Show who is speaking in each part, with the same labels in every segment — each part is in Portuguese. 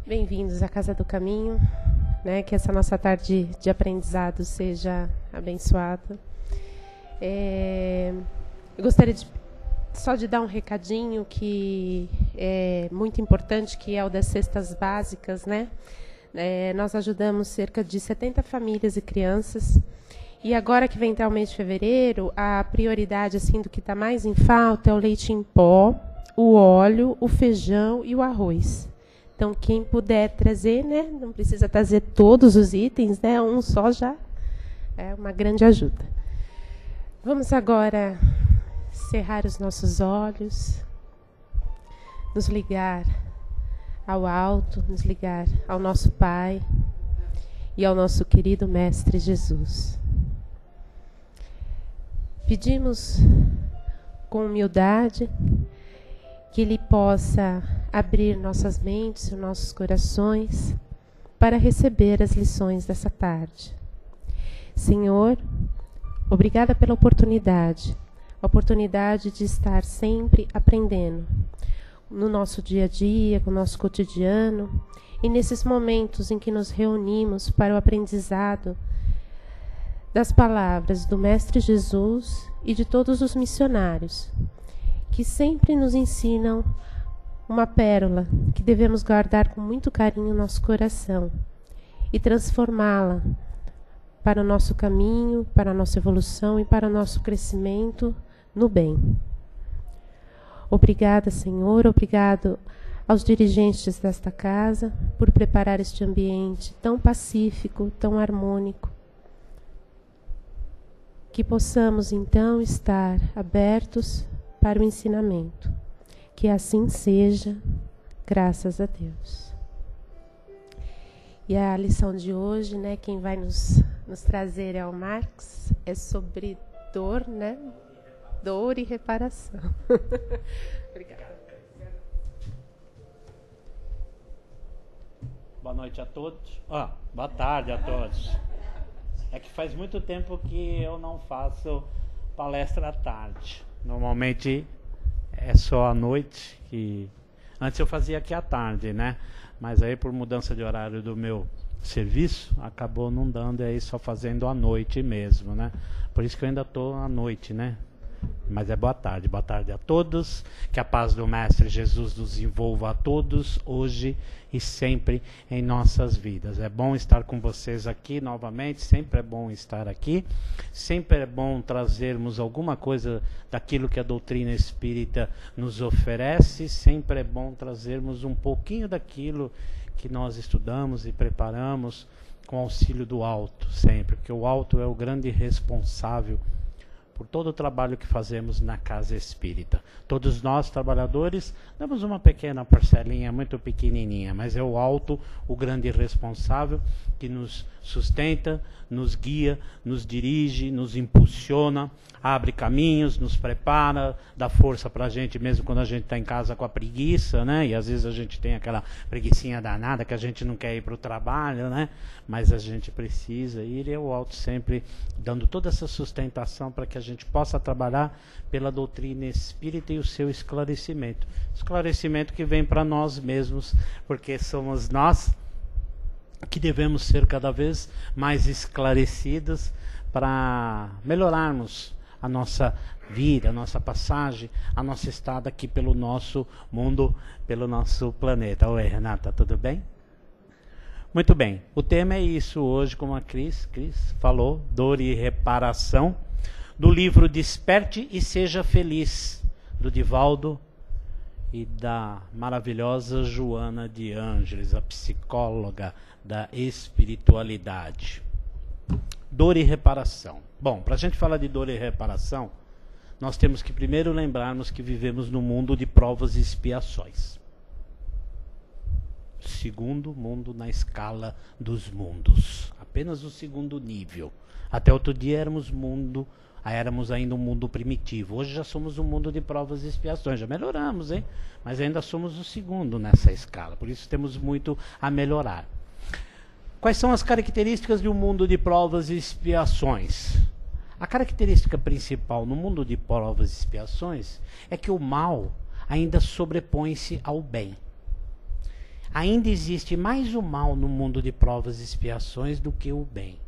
Speaker 1: Bem-vindos à Casa do Caminho, né? Que essa nossa tarde de aprendizado seja abençoada. Eu gostaria só de dar um recadinho que é muito importante, que é o das cestas básicas, né? Nós ajudamos cerca de 70 famílias e crianças. E agora que vem entrar o mês de fevereiro, a prioridade assim, do que está mais em falta é o leite em pó, o óleo, o feijão e o arroz. Então, quem puder trazer, né, não precisa trazer todos os itens, né, um só já é uma grande ajuda. Vamos agora cerrar os nossos olhos, nos ligar ao alto, nos ligar ao nosso Pai e ao nosso querido Mestre Jesus. Pedimos com humildade que Ele possa abrir nossas mentes e nossos corações para receber as lições dessa tarde. Senhor, obrigada pela oportunidade de estar sempre aprendendo no nosso dia a dia, com o nosso cotidiano, e nesses momentos em que nos reunimos para o aprendizado das palavras do Mestre Jesus e de todos os missionários, que sempre nos ensinam uma pérola que devemos guardar com muito carinho no nosso coração e transformá-la para o nosso caminho, para a nossa evolução e para o nosso crescimento no bem. Obrigada, Senhor, obrigado aos dirigentes desta casa por preparar este ambiente tão pacífico, tão harmônico, que possamos então estar abertos para o ensinamento. Que assim seja, graças a Deus. E a lição de hoje, né, quem vai nos trazer é o Marx, é sobre dor, né? Dor e reparação. Obrigada.
Speaker 2: Boa noite a todos. Boa tarde a todos. É que faz muito tempo que eu não faço palestra à tarde. Normalmente é só à noite, que antes eu fazia aqui à tarde, né? Mas aí por mudança de horário do meu serviço, acabou não dando, e aí só fazendo à noite mesmo, né? Por isso que eu ainda estou à noite, né? Mas é boa tarde a todos, que a paz do Mestre Jesus nos envolva a todos, hoje e sempre em nossas vidas. É bom estar com vocês aqui novamente, sempre é bom estar aqui, sempre é bom trazermos alguma coisa daquilo que a doutrina espírita nos oferece, sempre é bom trazermos um pouquinho daquilo que nós estudamos e preparamos com auxílio do alto, sempre, porque o alto é o grande responsável por todo o trabalho que fazemos na casa espírita. Todos nós, trabalhadores, damos uma pequena parcelinha, muito pequenininha, mas é o alto, o grande responsável, que nos sustenta, nos guia, nos dirige, nos impulsiona, abre caminhos, nos prepara, dá força para a gente, mesmo quando a gente está em casa com a preguiça, né? E às vezes a gente tem aquela preguicinha danada que a gente não quer ir para o trabalho, né? Mas a gente precisa ir, e é o alto sempre dando toda essa sustentação para que a gente possa trabalhar pela doutrina espírita e o seu esclarecimento. Esclarecimento que vem para nós mesmos, porque somos nós que devemos ser cada vez mais esclarecidos para melhorarmos a nossa vida, a nossa passagem, a nossa estada aqui pelo nosso mundo, pelo nosso planeta. Oi, Renata, tudo bem? Muito bem, o tema é isso hoje, como a Cris falou, dor e reparação, do livro Desperte e Seja Feliz, do Divaldo e da maravilhosa Joana de Ângeles, a psicóloga da espiritualidade. Dor e reparação. Bom, para a gente falar de dor e reparação, nós temos que primeiro lembrarmos que vivemos num mundo de provas e expiações. Segundo mundo na escala dos mundos. Apenas o segundo nível. Até outro dia éramos ainda um mundo primitivo. Hoje já somos um mundo de provas e expiações. Já melhoramos, hein? Mas ainda somos o segundo nessa escala. Por isso temos muito a melhorar. Quais são as características de um mundo de provas e expiações? A característica principal no mundo de provas e expiações é que o mal ainda sobrepõe-se ao bem. Ainda existe mais o mal no mundo de provas e expiações do que o bem.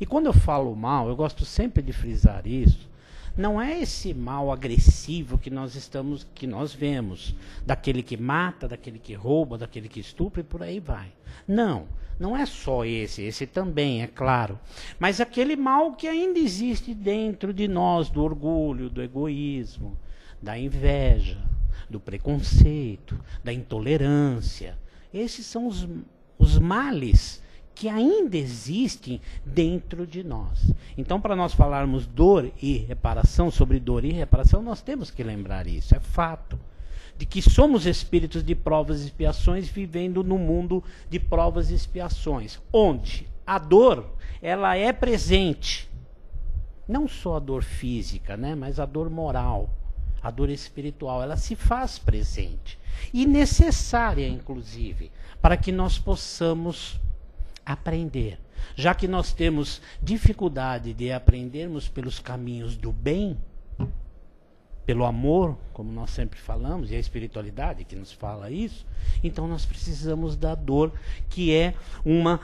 Speaker 2: E quando eu falo mal, eu gosto sempre de frisar isso, não é esse mal agressivo que nós vemos, daquele que mata, daquele que rouba, daquele que estupra e por aí vai. Não é só esse também, é claro. Mas aquele mal que ainda existe dentro de nós, do orgulho, do egoísmo, da inveja, do preconceito, da intolerância. Esses são os males que ainda existem dentro de nós. Então, para nós falarmos dor e reparação, sobre dor e reparação, nós temos que lembrar isso, é fato. De que somos espíritos de provas e expiações vivendo no mundo de provas e expiações, onde a dor, ela é presente. Não só a dor física, né, mas a dor moral, a dor espiritual, ela se faz presente. E necessária, inclusive, para que nós possamos aprender. Já que nós temos dificuldade de aprendermos pelos caminhos do bem, pelo amor, como nós sempre falamos, e a espiritualidade que nos fala isso, então nós precisamos da dor, que é uma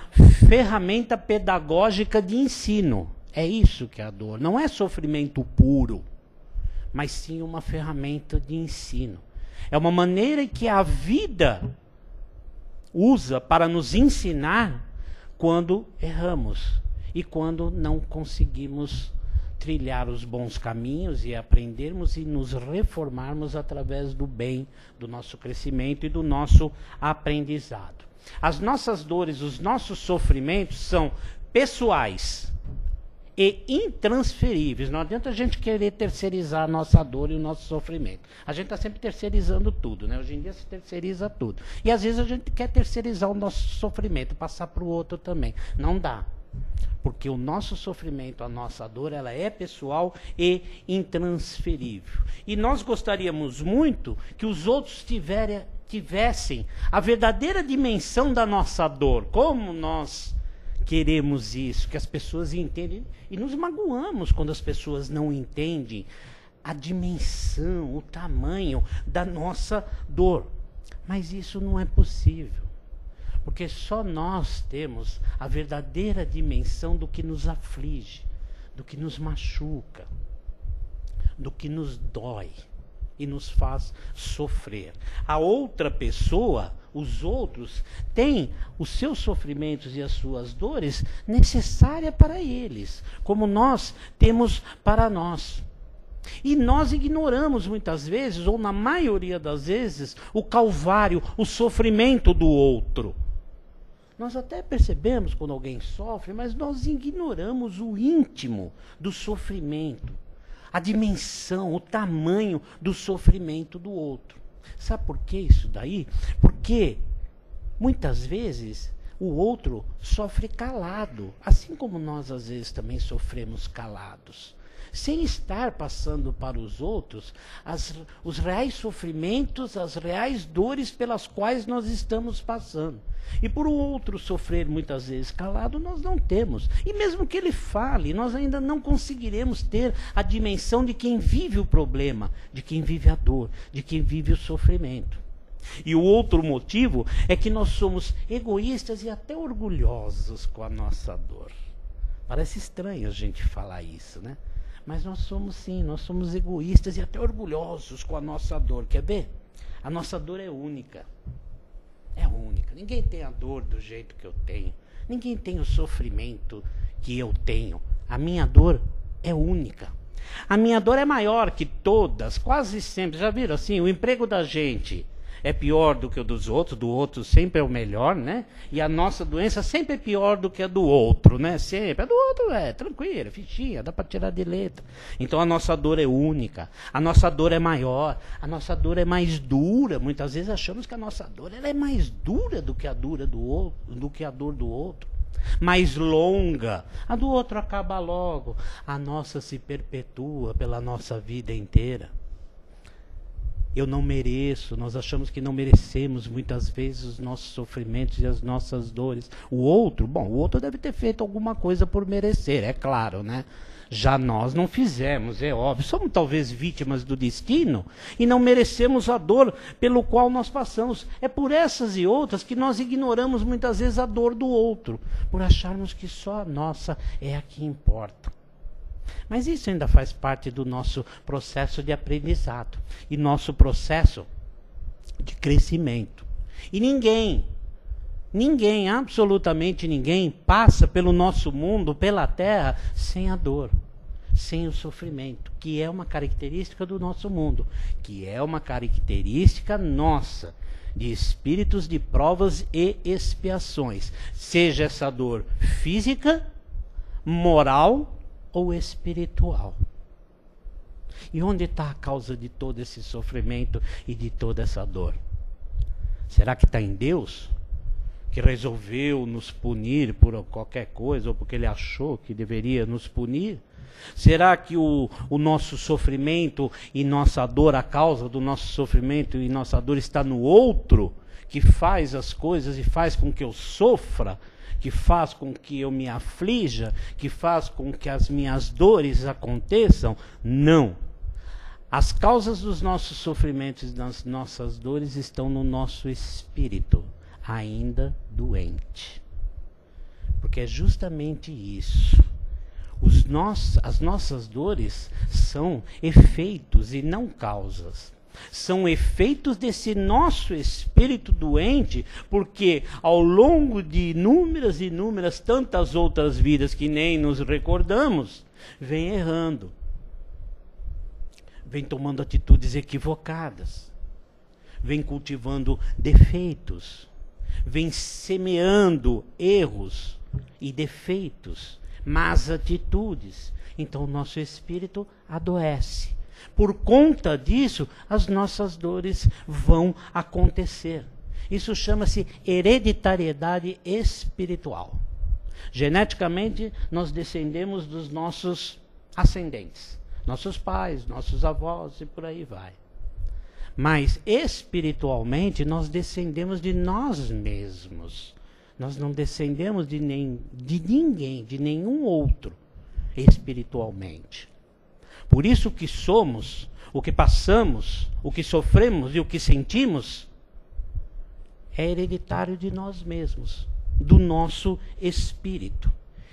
Speaker 2: ferramenta pedagógica de ensino. É isso que é a dor. Não é sofrimento puro, mas sim uma ferramenta de ensino. É uma maneira que a vida usa para nos ensinar quando erramos e quando não conseguimos trilhar os bons caminhos e aprendermos e nos reformarmos através do bem, do nosso crescimento e do nosso aprendizado. As nossas dores, os nossos sofrimentos são pessoais e intransferíveis. Não adianta a gente querer terceirizar a nossa dor e o nosso sofrimento. A gente está sempre terceirizando tudo, né? Hoje em dia se terceiriza tudo. E às vezes a gente quer terceirizar o nosso sofrimento, passar para o outro também. Não dá. Porque o nosso sofrimento, a nossa dor, ela é pessoal e intransferível. E nós gostaríamos muito que os outros tivessem a verdadeira dimensão da nossa dor. Como nós queremos isso, que as pessoas entendem, e nos magoamos quando as pessoas não entendem a dimensão, o tamanho da nossa dor. Mas isso não é possível, porque só nós temos a verdadeira dimensão do que nos aflige, do que nos machuca, do que nos dói e nos faz sofrer. A outra pessoa, os outros, têm os seus sofrimentos e as suas dores necessárias para eles, como nós temos para nós. E nós ignoramos muitas vezes, ou na maioria das vezes, o calvário, o sofrimento do outro. Nós até percebemos quando alguém sofre, mas nós ignoramos o íntimo do sofrimento, a dimensão, o tamanho do sofrimento do outro. Sabe por que isso daí? Porque muitas vezes o outro sofre calado, assim como nós às vezes também sofremos calados, sem estar passando para os outros os reais sofrimentos, as reais dores pelas quais nós estamos passando. E por o outro sofrer muitas vezes calado, nós não temos. E mesmo que ele fale, nós ainda não conseguiremos ter a dimensão de quem vive o problema, de quem vive a dor, de quem vive o sofrimento. E o outro motivo é que nós somos egoístas e até orgulhosos com a nossa dor. Parece estranho a gente falar isso, né? Mas nós somos sim, nós somos egoístas e até orgulhosos com a nossa dor. Quer ver? A nossa dor é única. É única. Ninguém tem a dor do jeito que eu tenho. Ninguém tem o sofrimento que eu tenho. A minha dor é única. A minha dor é maior que todas, quase sempre. Já viram assim? O emprego da gente é pior do que o dos outros, do outro sempre é o melhor, né? E a nossa doença sempre é pior do que a do outro, né? Sempre. A do outro é tranquila, fichinha, dá para tirar de letra. Então a nossa dor é única, a nossa dor é maior, a nossa dor é mais dura. Muitas vezes achamos que a nossa dor ela é mais dura do que a dor do outro. Mais longa. A do outro acaba logo. A nossa se perpetua pela nossa vida inteira. Eu não mereço, nós achamos que não merecemos muitas vezes os nossos sofrimentos e as nossas dores. O outro deve ter feito alguma coisa por merecer, é claro, né? Já nós não fizemos, é óbvio. Somos talvez vítimas do destino e não merecemos a dor pelo qual nós passamos. É por essas e outras que nós ignoramos muitas vezes a dor do outro, por acharmos que só a nossa é a que importa. Mas isso ainda faz parte do nosso processo de aprendizado e nosso processo de crescimento. E ninguém, absolutamente ninguém, passa pelo nosso mundo, pela Terra, sem a dor, sem o sofrimento, que é uma característica do nosso mundo, que é uma característica nossa, de espíritos de provas e expiações, seja essa dor física, moral ou espiritual. E onde está a causa de todo esse sofrimento e de toda essa dor? Será que está em Deus? Que resolveu nos punir por qualquer coisa, ou porque ele achou que deveria nos punir? Será que o nosso sofrimento e nossa dor, a causa do nosso sofrimento e nossa dor está no outro, que faz as coisas e faz com que eu sofra, que faz com que eu me aflija, que faz com que as minhas dores aconteçam? Não. As causas dos nossos sofrimentos e das nossas dores estão no nosso espírito, ainda doente. Porque é justamente isso. As nossas dores são efeitos e não causas. São efeitos desse nosso espírito doente, porque ao longo de inúmeras, tantas outras vidas que nem nos recordamos, vem errando. Vem tomando atitudes equivocadas. Vem cultivando defeitos. Vem semeando erros e defeitos, más atitudes. Então o nosso espírito adoece. Por conta disso, as nossas dores vão acontecer. Isso chama-se hereditariedade espiritual. Geneticamente, nós descendemos dos nossos ascendentes. Nossos pais, nossos avós e por aí vai. Mas espiritualmente nós descendemos de nós mesmos. Nós não descendemos de ninguém, de nenhum outro, espiritualmente. Por isso que somos, o que passamos, o que sofremos e o que sentimos, é hereditário de nós mesmos, do nosso espírito.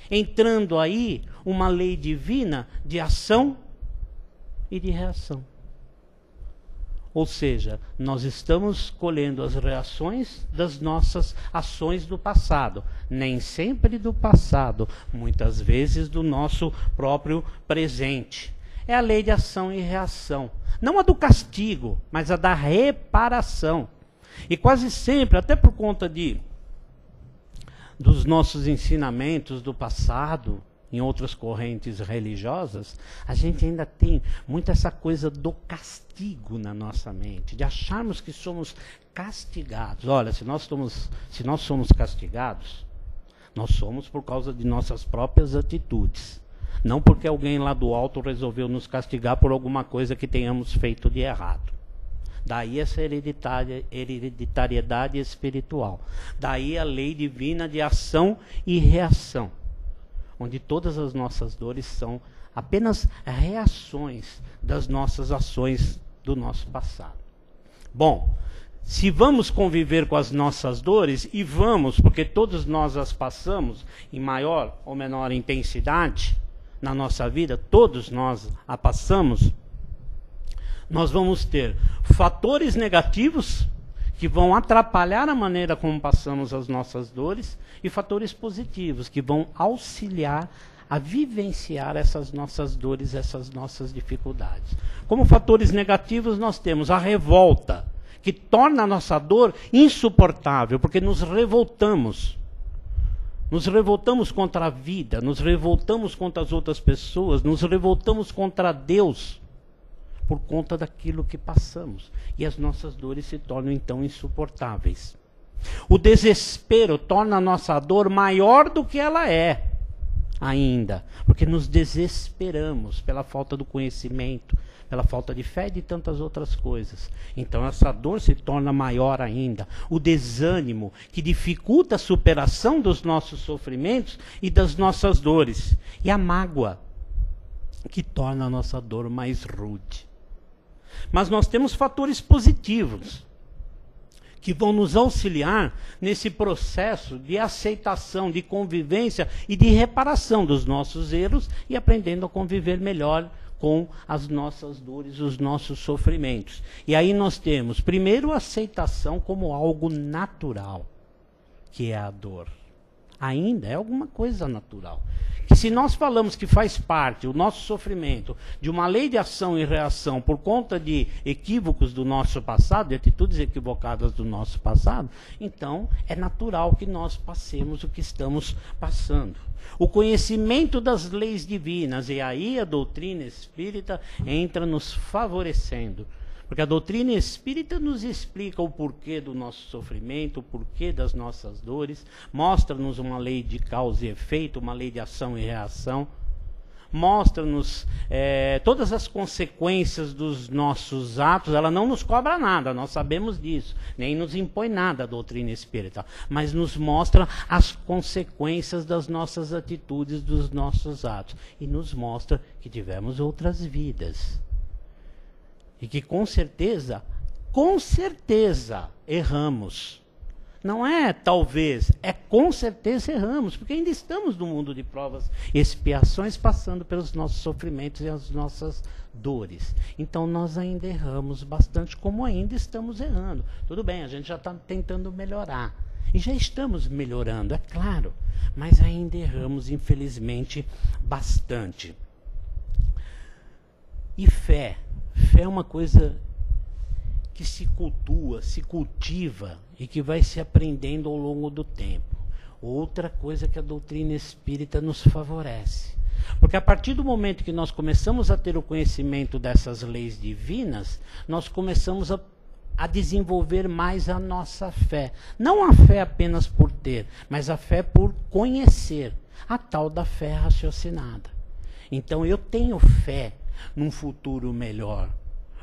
Speaker 2: Entrando aí uma lei divina de ação e de reação. Ou seja, nós estamos colhendo as reações das nossas ações do passado. Nem sempre do passado, muitas vezes do nosso próprio presente. É a lei de ação e reação. Não a do castigo, mas a da reparação. E quase sempre, até por conta dos nossos ensinamentos do passado, em outras correntes religiosas, a gente ainda tem muito essa coisa do castigo na nossa mente, de acharmos que somos castigados. Olha, se nós somos castigados, nós somos por causa de nossas próprias atitudes. Não porque alguém lá do alto resolveu nos castigar por alguma coisa que tenhamos feito de errado. Daí essa hereditariedade espiritual. Daí a lei divina de ação e reação, onde todas as nossas dores são apenas reações das nossas ações do nosso passado. Bom, se vamos conviver com as nossas dores, e vamos, porque todos nós as passamos em maior ou menor intensidade na nossa vida, todos nós a passamos, nós vamos ter fatores negativos que vão atrapalhar a maneira como passamos as nossas dores, e fatores positivos que vão auxiliar a vivenciar essas nossas dores, essas nossas dificuldades. Como fatores negativos, nós temos a revolta, que torna a nossa dor insuportável, porque nos revoltamos. Nos revoltamos contra a vida, nos revoltamos contra as outras pessoas, nos revoltamos contra Deus, por conta daquilo que passamos. E as nossas dores se tornam então insuportáveis. O desespero torna a nossa dor maior do que ela é ainda, porque nos desesperamos pela falta do conhecimento, pela falta de fé e de tantas outras coisas. Então essa dor se torna maior ainda. O desânimo, que dificulta a superação dos nossos sofrimentos e das nossas dores. E a mágoa, que torna a nossa dor mais rude. Mas nós temos fatores positivos que vão nos auxiliar nesse processo de aceitação, de convivência e de reparação dos nossos erros e aprendendo a conviver melhor com as nossas dores, os nossos sofrimentos. E aí nós temos, primeiro, a aceitação como algo natural, que é a dor. Ainda é alguma coisa natural. Que se nós falamos que faz parte, o nosso sofrimento, de uma lei de ação e reação por conta de equívocos do nosso passado, de atitudes equivocadas do nosso passado, então é natural que nós passemos o que estamos passando. O conhecimento das leis divinas, e aí a doutrina espírita entra nos favorecendo. Porque a doutrina espírita nos explica o porquê do nosso sofrimento, o porquê das nossas dores, mostra-nos uma lei de causa e efeito, uma lei de ação e reação, mostra-nos todas as consequências dos nossos atos. Ela não nos cobra nada, nós sabemos disso, nem nos impõe nada a doutrina espírita, mas nos mostra as consequências das nossas atitudes, dos nossos atos, e nos mostra que tivemos outras vidas. E que com certeza erramos. Não é talvez, é com certeza erramos, porque ainda estamos no mundo de provas e expiações, passando pelos nossos sofrimentos e as nossas dores. Então nós ainda erramos bastante, como ainda estamos errando. Tudo bem, a gente já está tentando melhorar. E já estamos melhorando, é claro, mas ainda erramos, infelizmente, bastante. E fé. Fé é uma coisa que se cultua, se cultiva e que vai se aprendendo ao longo do tempo. Outra coisa que a doutrina espírita nos favorece. Porque a partir do momento que nós começamos a ter o conhecimento dessas leis divinas, nós começamos a desenvolver mais a nossa fé. Não a fé apenas por ter, mas a fé por conhecer. A tal da fé raciocinada. Então eu tenho fé num futuro melhor,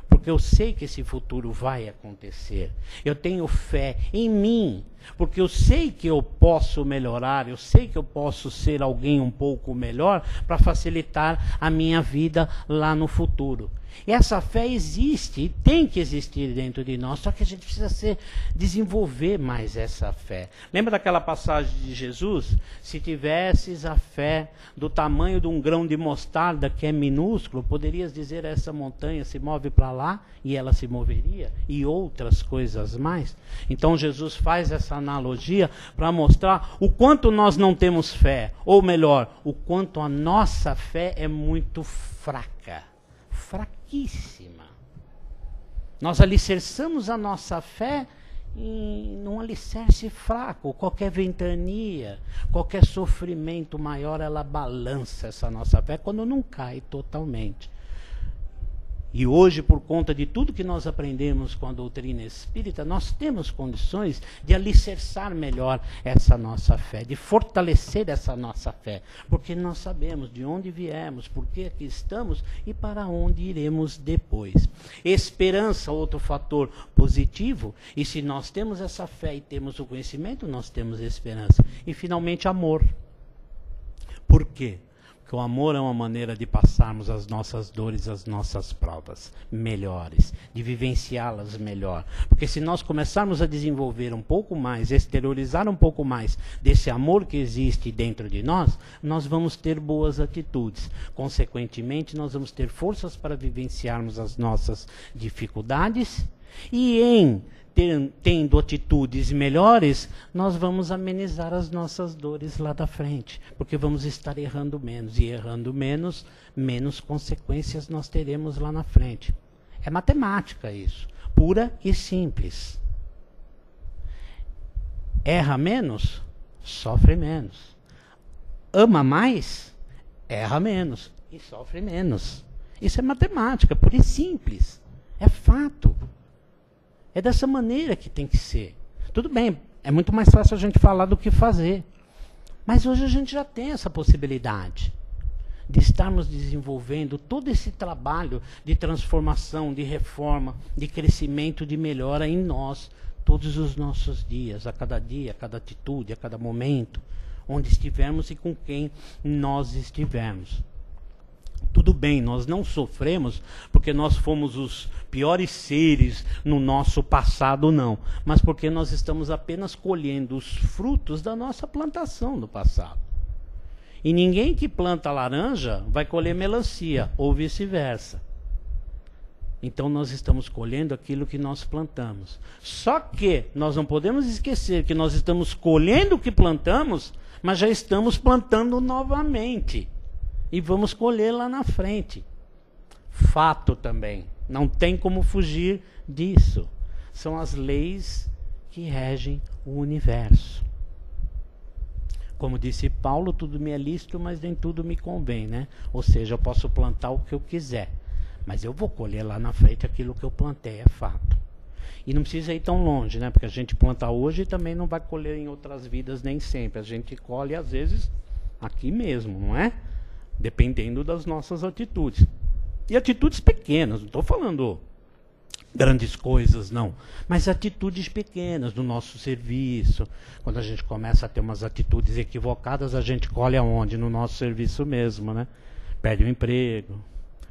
Speaker 2: porque eu sei que esse futuro vai acontecer. Eu tenho fé em mim, porque eu sei que eu posso melhorar, eu sei que eu posso ser alguém um pouco melhor para facilitar a minha vida lá no futuro. E essa fé existe e tem que existir dentro de nós, só que a gente precisa desenvolver mais essa fé. Lembra daquela passagem de Jesus? Se tivesses a fé do tamanho de um grão de mostarda, que é minúsculo, poderias dizer a essa montanha, se move para lá, e ela se moveria, e outras coisas mais. Então Jesus faz essa analogia para mostrar o quanto nós não temos fé, ou melhor, o quanto a nossa fé é muito fraca. Fraquíssima. Nós alicerçamos a nossa fé num alicerce fraco. Qualquer ventania, qualquer sofrimento maior, ela balança essa nossa fé quando não cai totalmente. E hoje, por conta de tudo que nós aprendemos com a doutrina espírita, nós temos condições de alicerçar melhor essa nossa fé, de fortalecer essa nossa fé, porque nós sabemos de onde viemos, por que aqui estamos e para onde iremos depois. Esperança, outro fator positivo, e se nós temos essa fé e temos o conhecimento, nós temos esperança. E finalmente, amor. Por quê? Porque o amor é uma maneira de passarmos as nossas dores, as nossas provas melhores, de vivenciá-las melhor. Porque se nós começarmos a desenvolver um pouco mais, exteriorizar um pouco mais desse amor que existe dentro de nós, nós vamos ter boas atitudes. Consequentemente, nós vamos ter forças para vivenciarmos as nossas dificuldades e tendo atitudes melhores, nós vamos amenizar as nossas dores lá da frente, porque vamos estar errando menos, e errando menos, menos consequências nós teremos lá na frente. É matemática isso, pura e simples. Erra menos, sofre menos. Ama mais, erra menos e sofre menos. Isso é matemática, pura e simples. É fato. É dessa maneira que tem que ser. Tudo bem, é muito mais fácil a gente falar do que fazer. Mas hoje a gente já tem essa possibilidade de estarmos desenvolvendo todo esse trabalho de transformação, de reforma, de crescimento, de melhora em nós, todos os nossos dias, a cada atitude, a cada momento, onde estivermos e com quem nós estivermos. tudo bem, nós não sofremos porque nós fomos os piores seres no nosso passado, não. Mas porque nós estamos apenas colhendo os frutos da nossa plantação no passado. E ninguém que planta laranja vai colher melancia, ou vice-versa. Então nós estamos colhendo aquilo que nós plantamos. Só que nós não podemos esquecer que nós estamos colhendo o que plantamos, mas já estamos plantando novamente. E vamos colher lá na frente. Fato também. Não tem como fugir disso. São as leis que regem o universo. Como disse Paulo, tudo me é lícito, mas nem tudo me convém, né? Ou seja, eu posso plantar o que eu quiser, mas eu vou colher lá na frente aquilo que eu plantei, é fato. E não precisa ir tão longe, né? Porque a gente planta hoje e também não vai colher em outras vidas nem sempre. A gente colhe, às vezes, aqui mesmo, não é? Dependendo das nossas atitudes. E atitudes pequenas, não estou falando grandes coisas, não. Mas atitudes pequenas do nosso serviço. Quando a gente começa a ter umas atitudes equivocadas, a gente colhe aonde? No nosso serviço mesmo, né? Perde um emprego,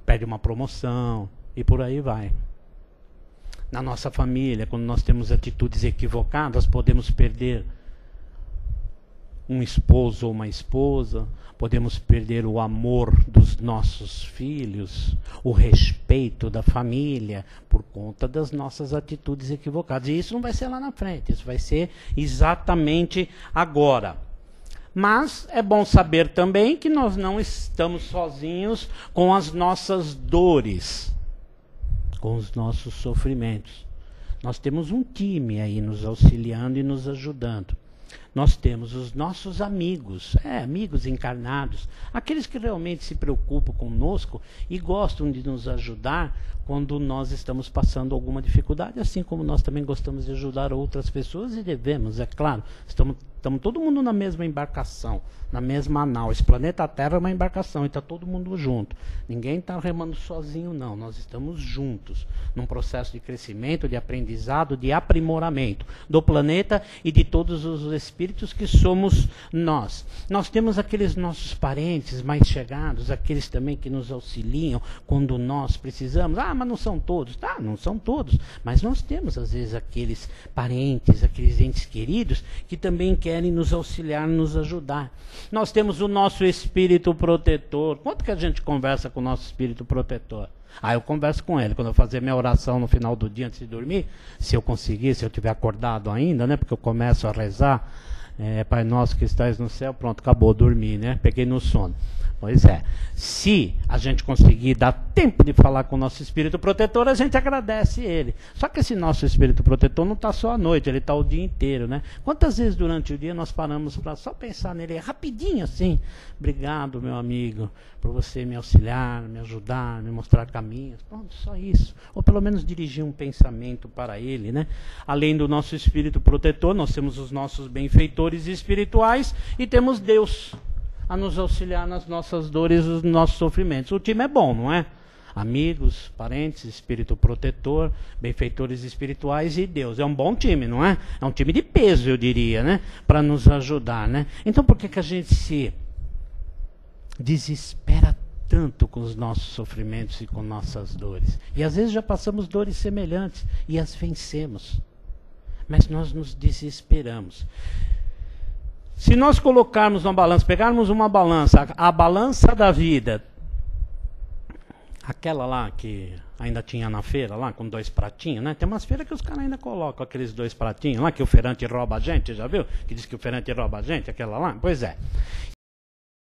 Speaker 2: perde uma promoção e por aí vai. Na nossa família, quando nós temos atitudes equivocadas, podemos perder um esposo ou uma esposa, podemos perder o amor dos nossos filhos, o respeito da família, por conta das nossas atitudes equivocadas. E isso não vai ser lá na frente, isso vai ser exatamente agora. Mas é bom saber também que nós não estamos sozinhos com as nossas dores, com os nossos sofrimentos. Nós temos um time aí nos auxiliando e nos ajudando. Nós temos os nossos amigos, amigos encarnados, aqueles que realmente se preocupam conosco e gostam de nos ajudar quando nós estamos passando alguma dificuldade, assim como nós também gostamos de ajudar outras pessoas e devemos, é claro. Estamos todo mundo na mesma embarcação, na mesma nau. Esse planeta Terra é uma embarcação e está todo mundo junto. Ninguém está remando sozinho, não. Nós estamos juntos num processo de crescimento, de aprendizado, de aprimoramento do planeta e de todos os espíritos que somos nós. Nós temos aqueles nossos parentes mais chegados, aqueles também que nos auxiliam quando nós precisamos. Mas não são todos. Tá, não são todos. Mas nós temos, às vezes, aqueles parentes, aqueles entes queridos que também querem nos auxiliar, nos ajudar. Nós temos o nosso espírito protetor. Quanto que a gente conversa com o nosso espírito protetor? Eu converso com ele. Quando eu fazer minha oração no final do dia antes de dormir, se eu conseguir, se eu estiver acordado ainda, né? Porque eu começo a rezar, Pai nosso que estais no céu, pronto, acabou, dormi, né? Peguei no sono. Pois é, se a gente conseguir dar tempo de falar com o nosso espírito protetor, a gente agradece ele. Só que esse nosso espírito protetor não está só à noite, ele está o dia inteiro, né? Quantas vezes durante o dia nós paramos para só pensar nele, rapidinho assim? Obrigado, meu amigo, por você me auxiliar, me ajudar, me mostrar caminhos. Pronto, só isso. Ou pelo menos dirigir um pensamento para ele, né? Além do nosso espírito protetor, nós temos os nossos benfeitores espirituais e temos Deus a nos auxiliar nas nossas dores e nos nossos sofrimentos. O time é bom, não é? Amigos, parentes, espírito protetor, benfeitores espirituais e Deus. É um bom time, não é? É um time de peso, eu diria, né? Para nos ajudar, né? Então por que a gente se desespera tanto com os nossos sofrimentos e com nossas dores? E às vezes já passamos dores semelhantes e as vencemos. Mas nós nos desesperamos. Se nós colocarmos uma balança, pegarmos uma balança, a balança da vida, aquela lá que ainda tinha na feira, lá com 2 pratinhos, né? Tem umas feiras que os caras ainda colocam aqueles 2 pratinhos lá, que o feirante rouba a gente, já viu? Que diz que o feirante rouba a gente, aquela lá. Pois é.